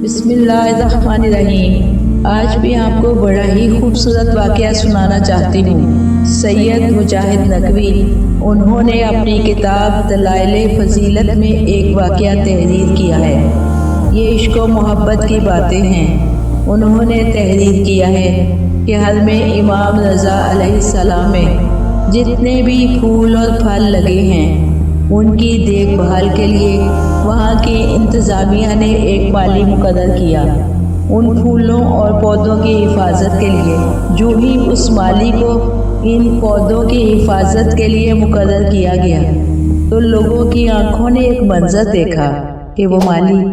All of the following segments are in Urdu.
بسم اللہ الرحمن الرحیم۔ آج بھی آپ کو بڑا ہی خوبصورت واقعہ سنانا چاہتی ہوں۔ سید مجاہد نقوی انہوں نے اپنی کتاب دلائل فضیلت میں ایک واقعہ تحریر کیا ہے۔ یہ عشق و محبت کی باتیں ہیں۔ انہوں نے تحریر کیا ہے کہ حرم امام رضا علیہ السلام میں جتنے بھی پھول اور پھل لگے ہیں ان کی دیکھ بھال کے لیے وہاں کی انتظامیہ نے ایک مالی مقرر کیا۔ ان پھولوں اور پودوں کی حفاظت کے لیے جو ہی اس مالی کو ان پودوں کی حفاظت کے لیے مقرر کیا گیا تو لوگوں کی آنکھوں نے ایک منظر دیکھا کہ وہ مالی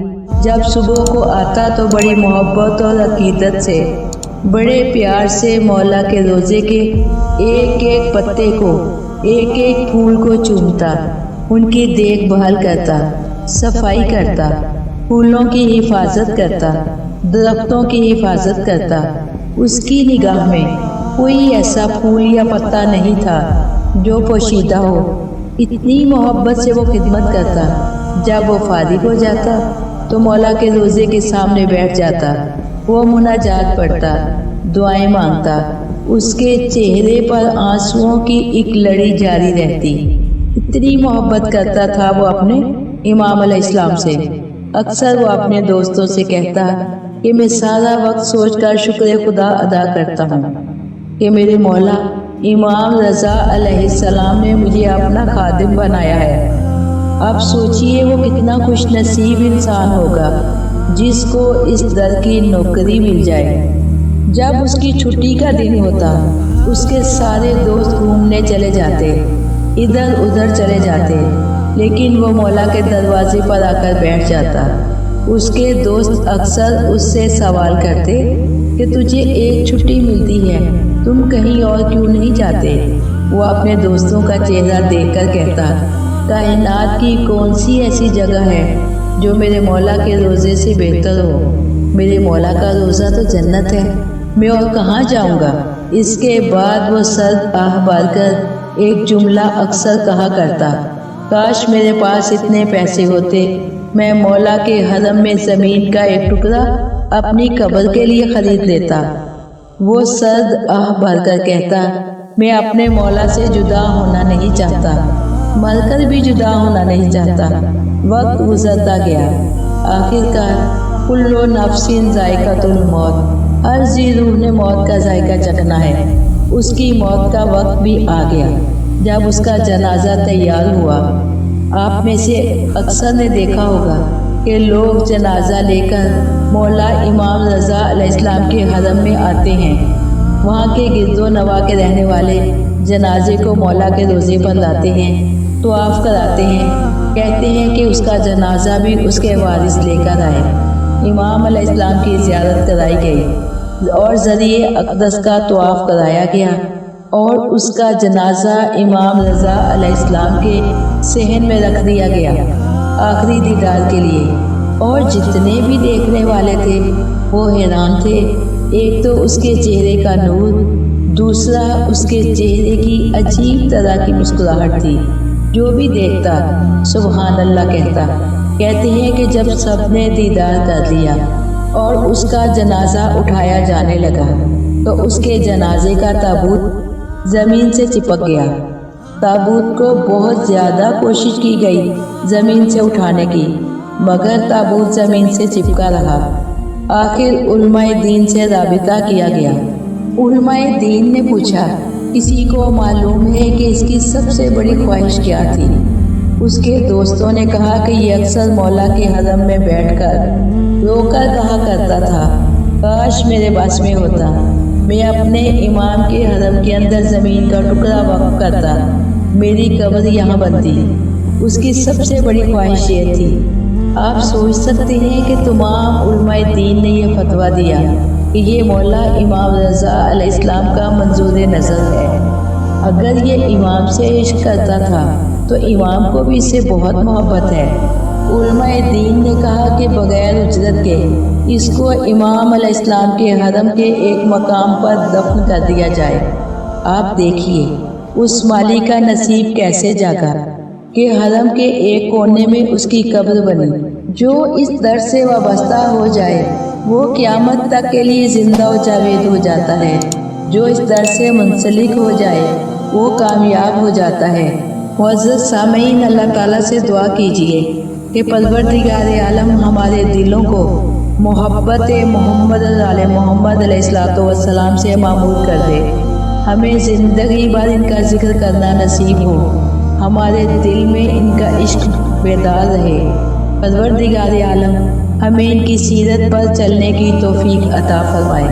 جب صبح کو آتا تو بڑی محبت اور عقیدت سے بڑے پیار سے مولا کے روزے کے ایک ایک پتے کو ایک ایک پھول کو چومتا، ان کی دیکھ بھال کرتا، صفائی کرتا، پھولوں کی حفاظت کرتا، درختوں کی حفاظت کرتا۔ اس کی نگاہ میں کوئی ایسا پھول یا پتا نہیں تھا جو پوشیدہ ہو۔ اتنی محبت سے وہ خدمت کرتا۔ جب وہ فارغ ہو جاتا تو مولا کے روزے کے سامنے بیٹھ جاتا، وہ مناجات پڑھتا، دعائیں مانگتا، اس کے چہرے پر آنسوؤں کی ایک لڑی جاری رہتی۔ اتنی محبت کرتا تھا وہ اپنے امام علیہ السلام سے۔ اکثر وہ اپنے دوستوں سے کہتا کہ میں سارا وقت سوچ کر شکر خدا ادا کرتا ہوں کہ میرے مولا امام رضا علیہ السلام نے مجھے اپنا خادم بنایا ہے۔ اب سوچئے وہ کتنا خوش نصیب انسان ہوگا جس کو اس در کی نوکری مل جائے۔ جب اس کی چھٹی کا دن ہوتا اس کے سارے دوست گھومنے چلے جاتے، ادھر ادھر چلے جاتے، لیکن وہ مولا کے دروازے پر آ کر بیٹھ جاتا۔ اس کے دوست اکثر اس سے سوال کرتے کہ تجھے ایک چھٹی ملتی ہے، تم کہیں اور کیوں نہیں جاتے؟ وہ اپنے دوستوں کا چہرہ دیکھ کر کہتا، کائنات کی کون سی ایسی جگہ ہے جو میرے مولا کے روزے سے بہتر ہو؟ میرے مولا کا روزہ تو جنت ہے، میں اور کہاں جاؤں گا؟ اس کے بعد وہ سرد آہ بھر کر ایک جملہ اکثر کہا کرتا، کاش میرے پاس اتنے پیسے ہوتے، میں مولا کے حرم میں زمین کا ایک ٹکڑا اپنی قبر کے لیے خرید لیتا۔ وہ سرد آہ بھر کر کہتا، میں اپنے مولا سے جدا ہونا نہیں چاہتا، مر کر بھی جدا ہونا نہیں چاہتا۔ وقت گزرتا گیا، آخر کار کل نفس ذائقۃ الموت، ہر ذی روح نے موت کا ذائقہ چکھنا ہے۔ اس کی موت کا وقت بھی آ گیا۔ جب اس کا جنازہ تیار ہوا، آپ میں سے اکثر نے دیکھا ہوگا کہ لوگ جنازہ لے کر مولا امام رضا علیہ السلام کے حرم میں آتے ہیں۔ وہاں کے گرد و نواح کے رہنے والے جنازے کو مولا کے روزے پر لاتے ہیں، طواف کراتے ہیں، کہتے ہیں کہ اس کا جنازہ بھی اس کے وارث لے کر آئے۔ امام علیہ السلام کی زیارت کرائی گئی اور ذریعہ اقدس کا طواف کرایا گیا اور اس کا جنازہ امام رضا علیہ السلام کے صحن میں رکھ دیا گیا آخری دیدار کے لیے۔ اور جتنے بھی دیکھنے والے تھے وہ حیران تھے۔ ایک تو اس کے چہرے کا نور، دوسرا اس کے چہرے کی عجیب طرح کی مسکراہٹ تھی۔ جو بھی دیکھتا سبحان اللہ کہتا۔ کہتے ہیں کہ جب سب نے دیدار کر لیا اور اس کا جنازہ اٹھایا جانے لگا تو اس کے جنازے کا تابوت زمین سے چپک گیا۔ تابوت کو بہت زیادہ کوشش کی گئی زمین سے اٹھانے کی، مگر تابوت زمین سے چپکا رہا۔ آخر علماء دین سے رابطہ کیا گیا۔ علماء دین نے پوچھا، کسی کو معلوم ہے کہ اس کی سب سے بڑی خواہش کیا تھی؟ اس کے دوستوں نے کہا کہ یہ اکثر مولا کے حرم میں بیٹھ کر رو کر کہا کرتا تھا، کاش میرے بس میں ہوتا، میں اپنے امام کے حرم کے اندر زمین کا ٹکڑا وقف کرتا، میری قبر یہاں بنتی۔ اس کی سب سے بڑی خواہش یہ تھی۔ آپ سوچ سکتے ہیں کہ تمام علماء دین نے یہ فتویٰ دیا کہ یہ مولا امام رضا علیہ السلام کا منظور نظر ہے۔ اگر یہ امام سے عشق کرتا تھا تو امام کو بھی اس سے بہت محبت ہے۔ علماء دین نے کہا کہ بغیر اجرت کے اس کو امام علیہ السلام کے حرم کے ایک مقام پر دفن کر دیا جائے۔ آپ دیکھیے اس مالی کا نصیب کیسے جاگا۔ کہ حرم کے ایک کونے میں اس کی قبر بنی۔ جو اس در سے وابستہ ہو جائے وہ قیامت تک کے لیے زندہ و جاوید ہو جاتا ہے، جو اس در سے منسلک ہو جائے وہ کامیاب ہو جاتا ہے۔ معزز سامعین، اللہ تعالیٰ سے دعا کیجیے کہ پروردگار عالم ہمارے دلوں کو محبت محمد محمد علیہ السلام سے معمور کر دے، ہمیں زندگی بھر ان کا ذکر کرنا نصیب ہو، ہمارے دل میں ان کا عشق بیدار رہے۔ پروردگار عالم ہمیں ان کی سیرت پر چلنے کی توفیق عطا فرمائے۔